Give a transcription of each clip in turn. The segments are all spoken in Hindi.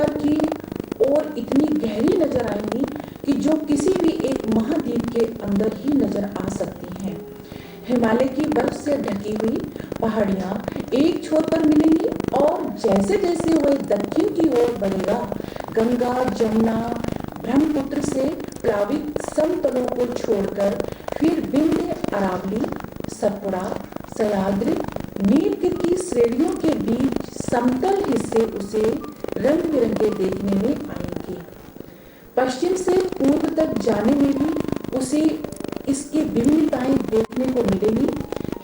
आविष्कार की ओर इतनी गहरी नजर आएंगी कि जो किसी भी एक महाद्वीप के अंदर ही नजर आ सकती हैं। हिमालय की बर्फ से ढकी हुई पहाड़ियां एक छोर पर मिलेंगी और जैसे जैसे वह दक्षिण की ओर बढ़ेगा, गंगा, जमुना, ब्रह्मपुत्र से प्लावित समतलों को छोड़कर फिर विंध्य, अरावली, सतपुड़ा, सह्याद्री, नीलगिरि की श्रेणियों के बीच समतल हिस्से उसे रंग बिरंगे देखने में आएंगे। पश्चिम से पूर्व तक जाने में भी उसे इसकी विभिन्नताएं देखने को मिलेगी।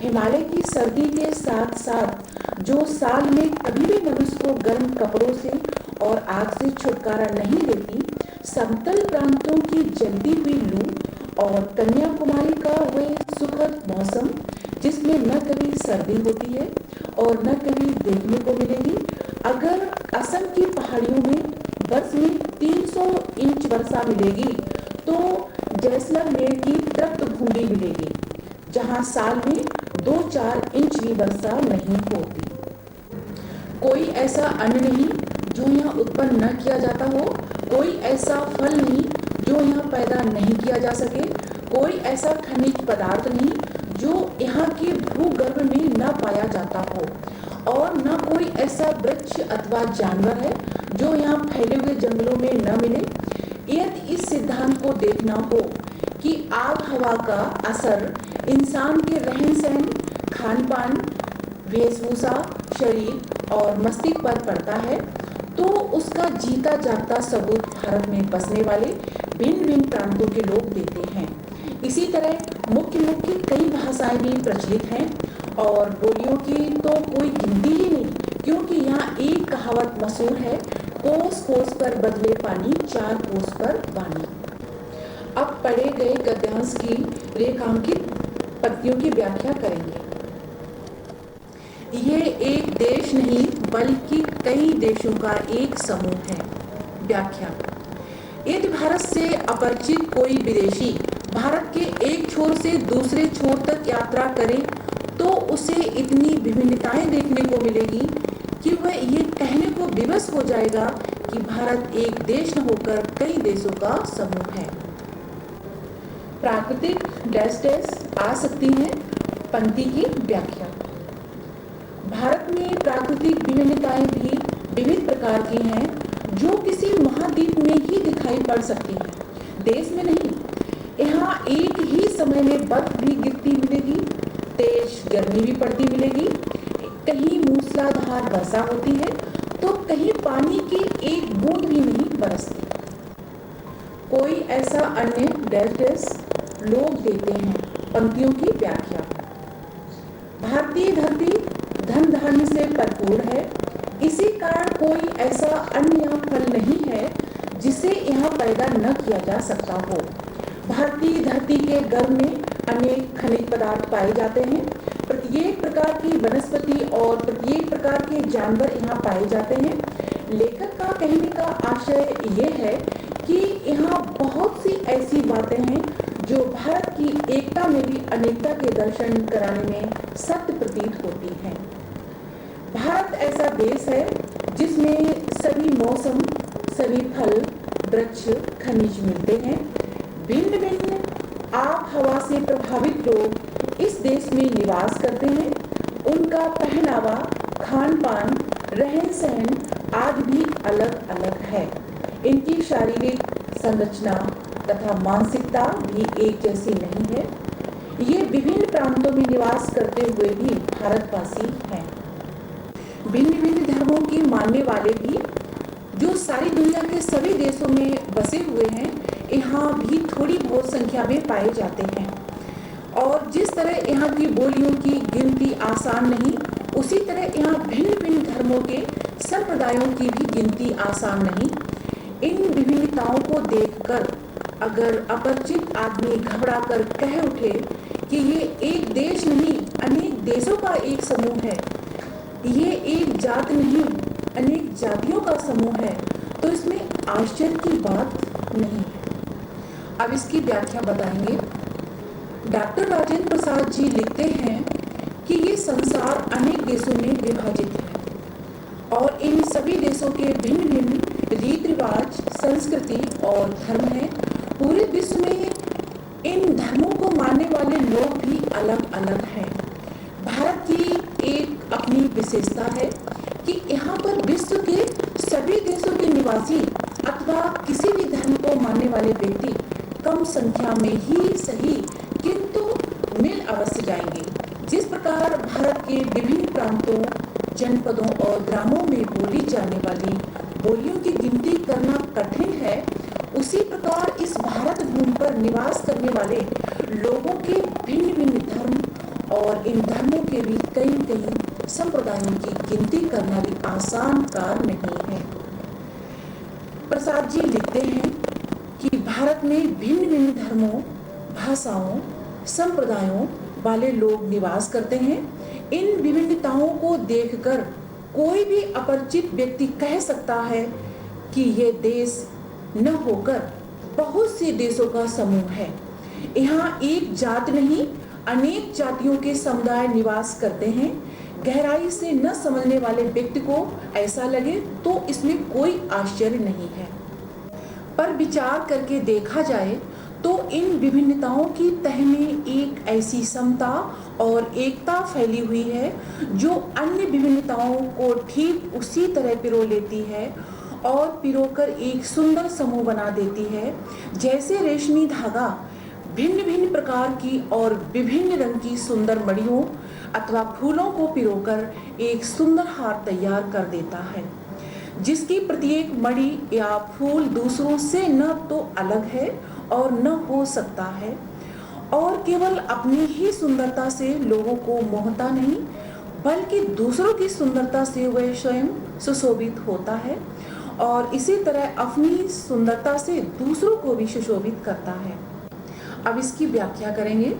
हिमालय की सर्दी के साथ साथ जो साल में कभी भी मनुष्य को गर्म कपड़ों से और आग से छुटकारा नहीं देती, समतल प्रांतों की जलती हुई लू और कन्याकुमारी का वह सुखद मौसम जिसमें न कभी सर्दी होती है और न कभी देखने को मिलेगी। अगर असम की पहाड़ियों में वर्ष में 300 इंच वर्षा मिलेगी तो जैसलमेर की तृप्त भूमि मिलेगी, जहां साल में 2-4 इंच भी वर्षा नहीं होती। कोई ऐसा अन्न नहीं जो यहाँ उत्पन्न न किया जाता हो, कोई ऐसा फल नहीं जो यहाँ पैदा नहीं किया जा सके, कोई ऐसा खनिज पदार्थ नहीं जो यहाँ के भूगर्भ में न पाया जाता हो, और न कोई ऐसा वृक्ष अथवा जानवर है जो यहाँ फैले हुए जंगलों में न मिले। यदि इस सिद्धांत को देखना हो कि आग हवा का असर इंसान के रहन सहन, खान पान, वेशभूषा, शरीर और मस्तिष्क पर पड़ता है, तो उसका जीता जागता सबूत भारत में बसने वाले भिन्न भिन्न प्रांतों के लोग देते हैं। इसी तरह मुख्य मुख्य कई भाषाएं भी प्रचलित हैं और बोलियों की तो कोई गिनती ही नहीं, क्योंकि यहाँ एक कहावत मशहूर है, कोस कोस पर बदले पानी, 4 कोस पर वाणी। अब पढ़े गए गद्यांश की रेखांकित पंक्तियों की व्याख्या करेंगे। ये एक देश नहीं बल्कि कई देशों का एक समूह है। व्याख्या: यदि भारत से अपरिचित कोई विदेशी भारत के एक छोर से दूसरे छोर तक यात्रा करे तो उसे इतनी विभिन्नताएं देखने को मिलेगी कि वह ये कहने को विवश हो जाएगा कि भारत एक देश न होकर कई देशों का समूह है। प्राकृतिक डैश डैश आ सकती है। पंक्ति की व्याख्या: भारत में प्राकृतिक विभिन्नताएं भी विविध प्रकार की हैं जो किसी महाद्वीप में ही दिखाई पड़ सकती हैं, देश में नहीं। यहाँ एक ही समय में बर्फ भी गिरती मिलेगी, तेज गर्मी भी पड़ती मिलेगी, कहीं मूसलाधार वर्षा होती है तो कहीं पानी की एक बूंद भी नहीं बरसती। कोई ऐसा अन्य डैश डैश लोग देते हैं। पंक्तियों की व्याख्या: भारतीय धरती धन धान्य से भरपूर है, इसी कारण कोई ऐसा अन्न या फल नहीं है जिसे यहाँ पैदा न किया जा सकता हो। भारतीय धरती के गर्भ में अनेक खनिज पदार्थ पाए जाते हैं, प्रत्येक प्रकार की वनस्पति और प्रत्येक प्रकार के जानवर यहाँ पाए जाते हैं। लेखक का कहने का आशय ये है कि यहाँ बहुत सी ऐसी बातें हैं जो भारत की एकता में भी अनेकता के दर्शन कराने में सत्य प्रतीत होती हैं। भारत ऐसा देश है जिसमें सभी मौसम, सभी फल, वृक्ष, खनिज मिलते हैं। भिन्न भिन्न आब हवा से प्रभावित लोग इस देश में निवास करते हैं। उनका पहनावा, खान पान, रहन सहन आदि भी अलग अलग है। इनकी शारीरिक संरचना तथा मानसिकता भी एक जैसी नहीं है। ये विभिन्न प्रांतों में निवास करते हुए भी भारतवासी हैं। भिन्न भिन्न धर्मों के मानने वाले भी जो सारी दुनिया के सभी देशों में बसे हुए हैं, यहाँ भी थोड़ी बहुत संख्या में पाए जाते हैं। और जिस तरह यहाँ की बोलियों की गिनती आसान नहीं, उसी तरह यहाँ भिन्न भिन्न धर्मों के संप्रदायों की भी गिनती आसान नहीं। इन विभिन्नताओं को देखकर अगर अपरिचित आदमी घबरा कर कह उठे कि ये एक देश नहीं अनेक देशों का एक समूह है, ये एक जात नहीं अनेक जातियों का समूह है, तो इसमें आश्चर्य की बात नहीं है। अब इसकी व्याख्या बताएंगे। डॉक्टर राजेंद्र प्रसाद जी लिखते हैं कि ये संसार अनेक देशों में विभाजित है और इन सभी देशों के भिन्न भिन्न संस्कृति और धर्म है। पूरे विश्व में इन धर्मों को मानने वाले लोग भी अलग अलग हैं। भारत की एक अपनी विशेषता है कि यहाँ पर विश्व के सभी देशों के निवासी अथवा किसी भी धर्म को मानने वाले व्यक्ति कम संख्या में ही सही किंतु मिल अवश्य जाएंगे। जिस प्रकार भारत के विभिन्न प्रांतों, जनपदों और ग्रामों में बोली जाने वाली बोलियों की गिनती करना कठिन है, उसी प्रकार इस भारत भूमि पर निवास करने वाले लोगों के भिन्न भिन्न धर्म और इन धर्मों के भी कई कई संप्रदायों की गिनती करना भी आसान कार्य नहीं है। प्रसाद जी लिखते हैं कि भारत में भिन्न भिन्न धर्मों, भाषाओं, संप्रदायों वाले लोग निवास करते हैं। इन विभिन्नताओं को देखकर कोई भी अपरिचित व्यक्ति कह सकता है कि ये देश न होकर बहुत से देशों का समूह है। यहाँ एक जात नहीं, अनेक जातियों के समुदाय निवास करते हैं। गहराई से न समझने वाले व्यक्ति को ऐसा लगे तो इसमें कोई आश्चर्य नहीं है। पर विचार करके देखा जाए तो इन विभिन्नताओं की तह में एक ऐसी समता और एकता फैली हुई है जो अन्य विभिन्नताओं को ठीक उसी तरह पिरो लेती है और पिरोकर एक सुंदर समूह बना देती है। जैसे रेशमी धागा भिन्न भिन्न प्रकार की और विभिन्न रंग की सुंदर मड़ियों अथवा फूलों को पिरोकर एक सुंदर हार तैयार कर देता है, जिसकी प्रत्येक मणि या फूल दूसरों से न तो अलग है और न हो सकता है और केवल अपनी ही सुंदरता से लोगों को मोहता नहीं बल्कि दूसरों की सुंदरता से वह स्वयं सुशोभित होता है और इसी तरह अपनी सुंदरता से दूसरों को भी सुशोभित करता है। अब इसकी व्याख्या करेंगे।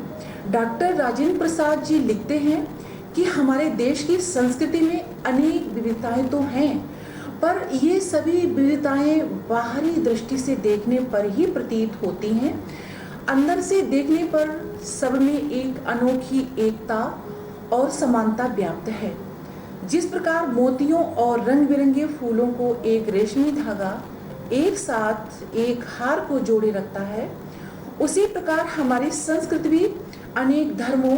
डॉक्टर राजेंद्र प्रसाद जी लिखते हैं कि हमारे देश की संस्कृति में अनेक विविधताएं तो हैं, पर ये सभी विविधताएं बाहरी दृष्टि से देखने पर ही प्रतीत होती हैं। अंदर से देखने पर सब में एक अनोखी एकता और समानता व्याप्त है। जिस प्रकार मोतियों और रंग बिरंगे फूलों को एक रेशमी धागा एक साथ एक हार को जोड़े रखता है, उसी प्रकार हमारी संस्कृति भी अनेक धर्मों,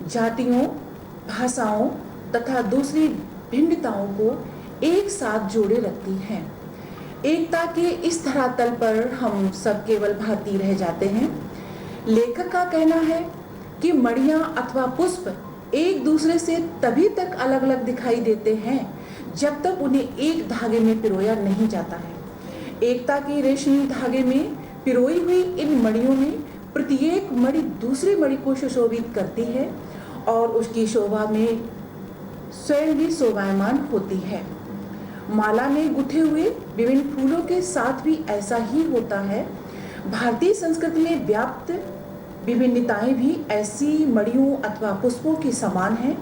जातियों, भाषाओं तथा दूसरी भिन्नताओं को एक साथ जोड़े रखती है। एकता के इस धरातल पर हम सब केवल भारतीय रह जाते हैं। लेखक का कहना है कि मड़ियाँ अथवा पुष्प एक दूसरे से तभी तक अलग अलग दिखाई देते हैं जब तक उन्हें एक धागे में पिरोया नहीं जाता है। एकता की रेशमी धागे में पिरोई हुई इन मड़ियों में प्रत्येक मणि दूसरी मणि को सुशोभित करती है और उसकी शोभा में स्वयं भी शोभायमान होती है। माला में गुथे हुए विभिन्न फूलों के साथ भी ऐसा ही होता है। भारतीय संस्कृति में व्याप्त विभिन्नताएं भी ऐसी मड़ियों अथवा पुष्पों के समान हैं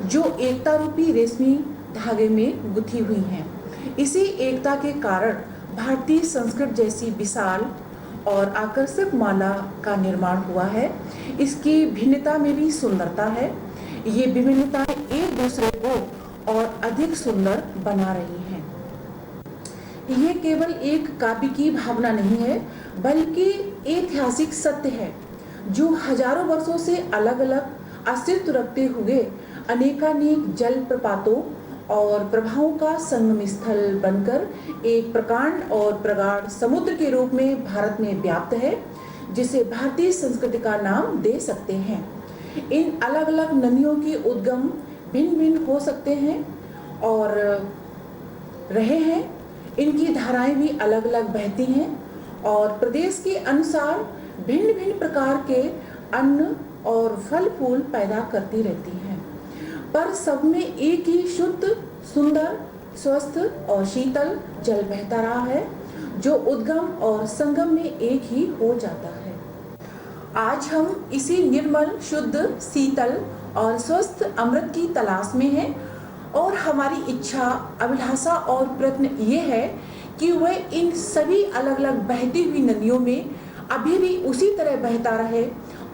जो एकता रूपी रेशमी धागे में गुथी हुई हैं। इसी एकता के कारण भारतीय संस्कृत जैसी विशाल और आकर्षक माला का निर्माण हुआ है। इसकी भिन्नता में भी सुंदरता है। ये विभिन्नताएं एक दूसरे को और अधिक सुंदर बना रही हैं। ये केवल एक काव्य की भावना नहीं है बल्कि ऐतिहासिक सत्य है जो हजारों वर्षों से अलग अलग अस्तित्व रखते हुए अनेकानेक जलप्रपातों और प्रभावों का संगम स्थल बनकर एक प्रकांड और प्रगाढ़ समुद्र के रूप में भारत में व्याप्त है, जिसे भारतीय संस्कृति का नाम दे सकते हैं। इन अलग अलग नदियों के उद्गम भिन्न भिन्न हो सकते हैं और रहे हैं। इनकी धाराएं भी अलग अलग बहती हैं और प्रदेश के अनुसार भिन्न भिन्न प्रकार के अन्न और फल फूल पैदा करती रहती हैं, पर सब में एक ही शुद्ध, सुंदर, स्वस्थ और शीतल जल बहता रहा है जो उद्गम और संगम में एक ही हो जाता है। आज हम इसी निर्मल, शुद्ध, शीतल और स्वस्थ अमृत की तलाश में हैं और हमारी इच्छा, अभिलाषा और प्रयत्न ये है कि वह इन सभी अलग अलग बहती हुई नदियों में अभी भी उसी तरह बहता रहे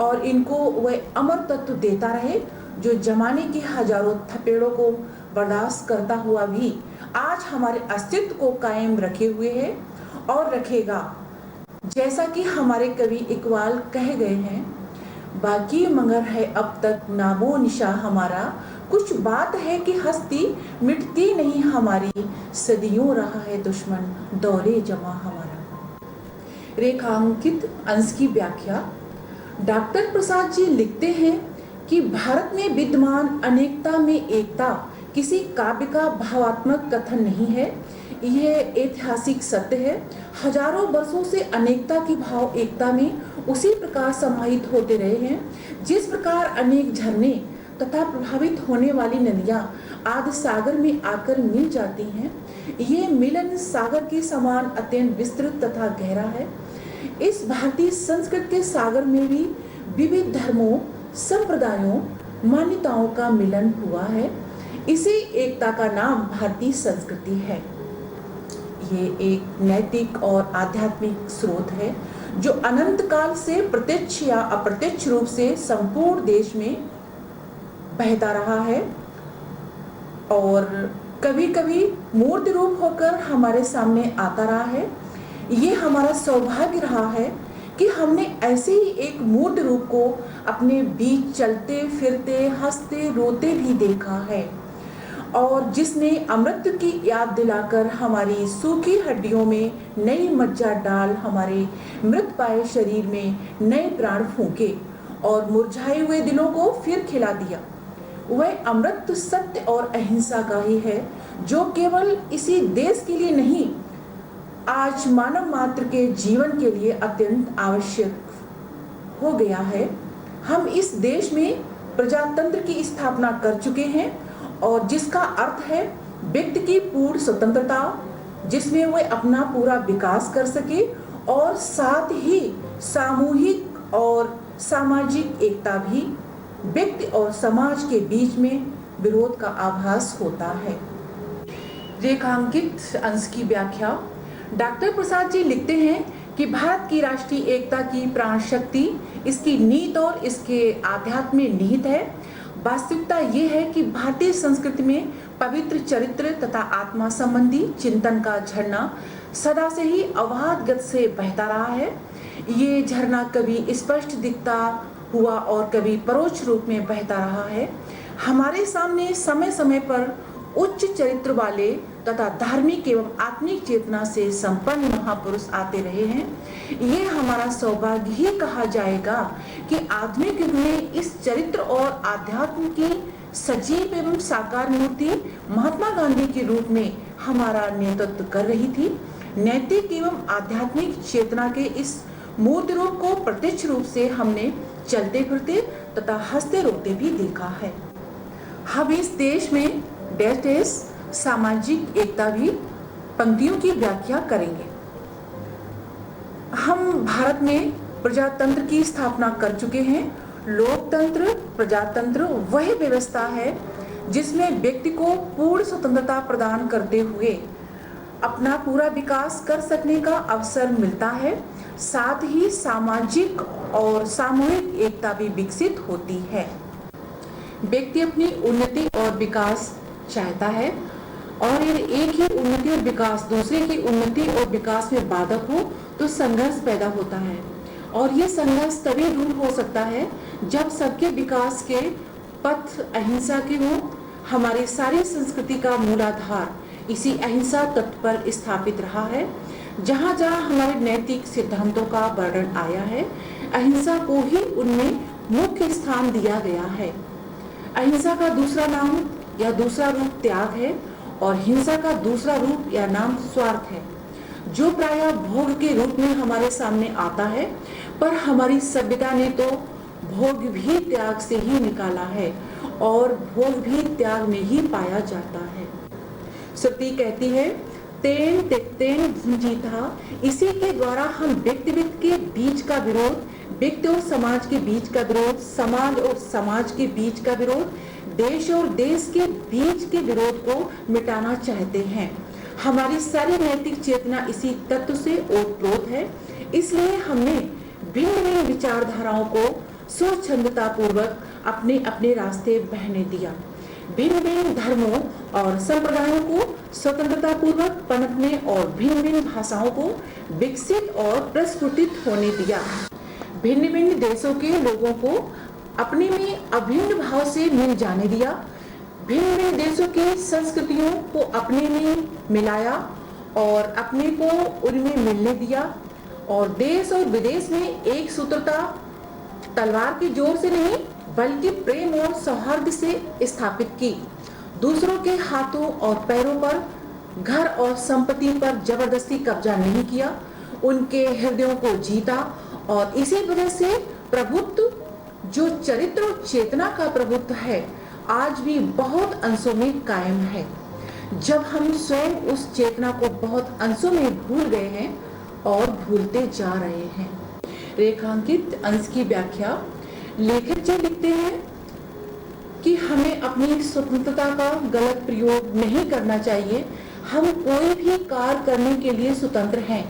और इनको वह अमर तत्व देता रहे जो जमाने के हजारों थपेड़ों को बर्दाश्त करता हुआ भी आज हमारे अस्तित्व को कायम रखे हुए है और रखेगा। जैसा कि हमारे कवि इकबाल कह गए हैं, बाकी मगर है अब तक नामो निशा हमारा, कुछ बात है कि हस्ती मिटती नहीं हमारी, सदियों रहा है दुश्मन दौरे जमा हमारा। रेखांकित अंश की व्याख्या। डॉक्टर प्रसाद जी लिखते हैं कि भारत में विद्यमान अनेकता में एकता किसी काव्य का भावात्मक कथन नहीं है, यह ऐतिहासिक सत्य है। हजारों वर्षों से अनेकता की भाव एकता में उसी प्रकार समाहित होते रहे हैं जिस प्रकार अनेक झरने तथा प्रभावित होने वाली नदियां आदि सागर में आकर मिल जाती हैं। ये मिलन सागर के समान अत्यंत विस्तृत तथा गहरा है। इस भारतीय संस्कृत के सागर में भी विविध धर्मों, संप्रदायों, मान्यताओं का मिलन हुआ है। इसी एकता का नाम भारतीय संस्कृति है। ये एक नैतिक और आध्यात्मिक स्रोत है जो अनंत काल से प्रत्यक्ष या अप्रत्यक्ष रूप से संपूर्ण देश में बहता रहा है और कभी कभी मूर्त रूप होकर हमारे सामने आता रहा है। ये हमारा सौभाग्य रहा है कि हमने ऐसे ही एक मूर्त रूप को अपने बीच चलते फिरते हंसते रोते भी देखा है और जिसने अमृत की याद दिलाकर हमारी सूखी हड्डियों में नई मज्जा डाल हमारे मृत पाए शरीर में नए प्राण फूंके और मुरझाए हुए दिलों को फिर खिला दिया। वह अमृत सत्य और अहिंसा का ही है जो केवल इसी देश के लिए नहीं, आज मानव मात्र के जीवन के लिए अत्यंत आवश्यक हो गया है। हम इस देश में प्रजातंत्र की स्थापना कर चुके हैं और जिसका अर्थ है व्यक्ति की पूर्ण स्वतंत्रता, जिसमें वह अपना पूरा विकास कर सके और साथ ही सामूहिक और सामाजिक एकता भी। व्यक्ति और समाज के बीच में विरोध का आभास होता है। रेखांकित अंश की व्याख्या। डॉक्टर प्रसाद जी लिखते हैं कि भारत की राष्ट्रीय एकता की प्राण शक्ति इसकी नीति और इसके आध्यात्म में निहित है। वास्तविकता ये है कि भारतीय संस्कृति में पवित्र चरित्र तथा आत्मा संबंधी चिंतन का झरना सदा से ही अवाध गति से बहता रहा है। ये झरना कभी स्पष्ट दिखता हुआ और कभी परोक्ष रूप में बहता रहा है। हमारे सामने समय समय पर उच्च चरित्र वाले तथा धार्मिक एवं आत्मिक चेतना से संपन्न महापुरुष आते रहे हैं। ये हमारा सौभाग्य ही कहा जाएगा कि आधुनिक युग में इस चरित्र और आध्यात्म की सजीव एवं साकार मूर्ति महात्मा गांधी के रूप में हमारा नेतृत्व कर रही थी। नैतिक एवं आध्यात्मिक चेतना के इस मूर्त रूप को प्रत्यक्ष रूप से हमने चलते फिरते तथा हंसते रोते भी देखा है। हम इस देश में डैश सामाजिक एकता भी पंक्तियों की व्याख्या करेंगे। हम भारत में प्रजातंत्र की स्थापना कर चुके हैं। लोकतंत्र प्रजातंत्र वह व्यवस्था है जिसमें व्यक्ति को पूर्ण स्वतंत्रता प्रदान करते हुए अपना पूरा विकास कर सकने का अवसर मिलता है। साथ ही सामाजिक और सामूहिक एकता भी विकसित होती है। व्यक्ति अपनी उन्नति और विकास चाहता है और यदि एक ही उन्नति और विकास दूसरे की उन्नति और विकास में बाधक हो तो संघर्ष पैदा होता है और यह संघर्ष तभी दूर हो सकता है जब सबके विकास के पथ अहिंसा के हो। हमारी सारी संस्कृति का मूलाधार इसी अहिंसा तत्व पर स्थापित रहा है। जहाँ जहाँ हमारे नैतिक सिद्धांतों का वर्णन आया है, अहिंसा को ही उनमें मुख्य स्थान दिया गया है। अहिंसा का दूसरा नाम या दूसरा रूप त्याग है और हिंसा का दूसरा रूप या नाम स्वार्थ है, जो प्रायः भोग के रूप में हमारे सामने आता है। पर हमारी सभ्यता ने तो भोग भी त्याग से ही निकाला है और भोग भी त्याग में ही पाया जाता है। श्रुति कहती है तेन त्यक्तेन जीता। इसी के द्वारा हम व्यक्ति के बीच का विरोध, व्यक्ति और समाज के बीच का विरोध, समाज और समाज के बीच का विरोध, देश और देश के बीच के विरोध को मिटाना चाहते हैं। हमारी सारी नैतिक चेतना इसी तत्व से ओतप्रोत है। इसलिए हमने भिन्न भिन्न विचारधाराओं को स्वच्छंदता पूर्वक अपने अपने रास्ते बहने दिया। भिन्न भिन्न धर्मों और संप्रदायों को स्वतंत्रता पूर्वक पनपने और भिन्न भिन्न भाषाओं को विकसित और प्रस्फुटित होने दिया। भिन्न भिन्न देशों के लोगों को अपने में अभिन्न भाव से मिल जाने दिया। भिन्न भिन्न देशों की संस्कृतियों को अपने में मिलाया और अपने को उनमें मिलने दिया और देश और विदेश में एक सूत्रता तलवार की जोर से नहीं बल्कि प्रेम और सौहार्द से स्थापित की। दूसरों के हाथों और पैरों पर, घर और संपत्ति पर जबरदस्ती कब्जा नहीं किया, उनके हृदयों को जीता और इसी वजह से प्रभुत्व, जो चरित्र और चेतना का प्रभुत्व है, आज भी बहुत अंशों में कायम है। जब हम स्वयं उस चेतना को बहुत अंशों में भूल गए हैं और भूलते जा रहे हैं। रेखांकित अंश की व्याख्या लेखक जी लिखते हैं कि हमें अपनी स्वतंत्रता का गलत प्रयोग नहीं करना चाहिए। हम कोई भी कार्य करने के लिए स्वतंत्र हैं,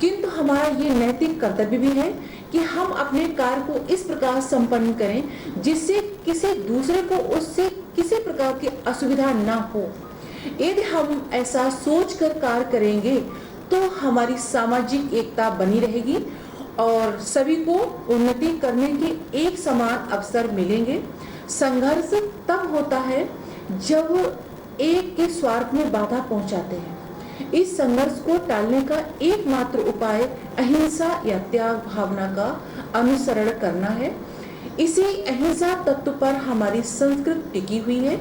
किंतु हमारा ये नैतिक कर्तव्य भी है कि हम अपने कार्य को इस प्रकार संपन्न करें जिससे किसी दूसरे को उससे किसी प्रकार की असुविधा ना हो। यदि हम ऐसा सोचकर कार्य करेंगे तो हमारी सामाजिक एकता बनी रहेगी और सभी को उन्नति करने के एक समान अवसर मिलेंगे। संघर्ष तब होता है जब एक के स्वार्थ में बाधा पहुंचाते हैं। इस संघर्ष को टालने का एकमात्र उपाय अहिंसा या त्याग भावना का अनुसरण करना है। इसी अहिंसा तत्व पर हमारी संस्कृति टिकी हुई है।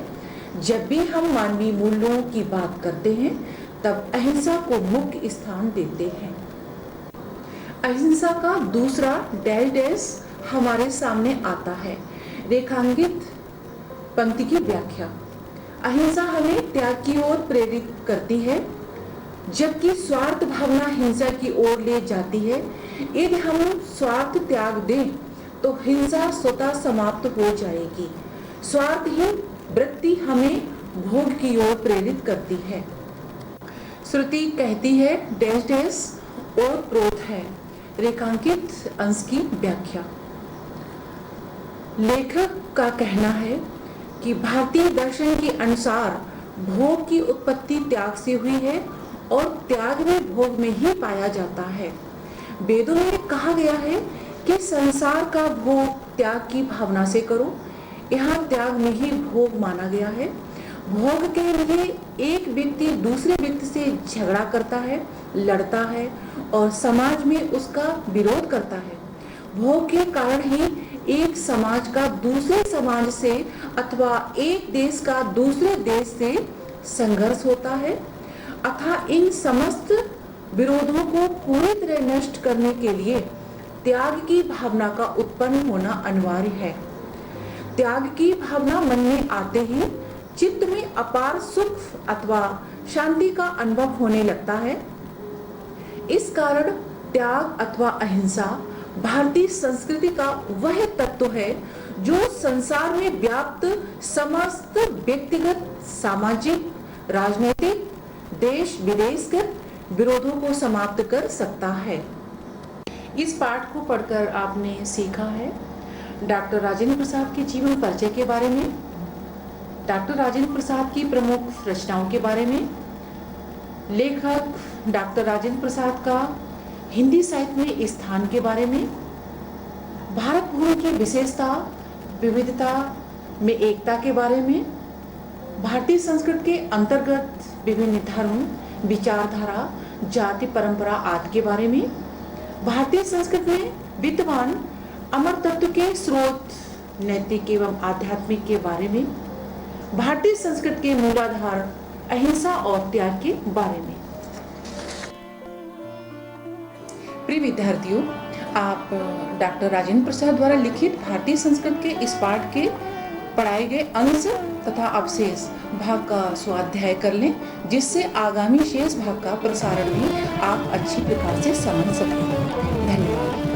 जब भी हम मानवीय मूल्यों की बात करते हैं तब अहिंसा को मुख्य स्थान देते हैं। अहिंसा का दूसरा डैश हमारे सामने आता है। रेखांकित पंक्ति की व्याख्या। अहिंसा हमें त्याग की ओर प्रेरित करती है, जबकि स्वार्थ भावना हिंसा की ओर ले जाती है। यदि हम स्वार्थ त्याग दें तो हिंसा स्वतः समाप्त हो जाएगी। स्वार्थहीन वृत्ति हमें भोग की ओर प्रेरित करती है। श्रुति कहती है डैश डैश और क्रोध है। रेखांकित अंश की व्याख्या। लेखक का कहना है कि भारतीय दर्शन के अनुसार भोग की उत्पत्ति त्याग से हुई है और त्याग में भोग में ही पाया जाता है। वेदों में कहा गया है कि संसार का भोग त्याग की भावना से करो। यहाँ त्याग में ही भोग माना गया है। भोग के लिए एक व्यक्ति दूसरे व्यक्ति से झगड़ा करता है, लड़ता है और समाज में उसका विरोध करता है। भोग के कारण ही एक समाज का दूसरे समाज से अथवा एक देश का दूसरे देश से संघर्ष होता है। अतः इन समस्त विरोधों को पूरी तरह नष्ट करने के लिए त्याग की भावना का उत्पन्न होना अनिवार्य है। त्याग की भावना मन में आते ही चित्त में अपार सुख अथवा शांति का अनुभव होने लगता है। इस कारण त्याग अथवा अहिंसा भारतीय संस्कृति का वह तत्व है जो संसार में व्याप्त समस्त व्यक्तिगत, सामाजिक, राजनीतिक, देश विदेशगत विरोधों को समाप्त कर सकता है। इस पाठ को पढ़कर आपने सीखा है डॉक्टर राजेंद्र प्रसाद के जीवन परिचय के बारे में, डॉक्टर राजेंद्र प्रसाद की प्रमुख रचनाओं के बारे में, लेखक डॉक्टर राजेंद्र प्रसाद का हिंदी साहित्य में स्थान के बारे में, भारत भूमि की विशेषता विविधता में एकता के बारे में, भारतीय संस्कृति के अंतर्गत विभिन्न धर्म, विचारधारा, जाति, परंपरा आदि के बारे में, भारतीय संस्कृति में विद्यमान अमर तत्व के स्रोत, नैतिक एवं आध्यात्मिक के बारे में, भारतीय संस्कृति के मूलाधार अहिंसा और त्याग के बारे में। प्रिय विद्यार्थियों, आप डॉक्टर राजेंद्र प्रसाद द्वारा लिखित भारतीय संस्कृति के इस पाठ के पढ़ाए गए अंश तथा अवशेष भाग का स्वाध्याय कर लें, जिससे आगामी शेष भाग का प्रसारण भी आप अच्छी प्रकार से समझ सकें। धन्यवाद।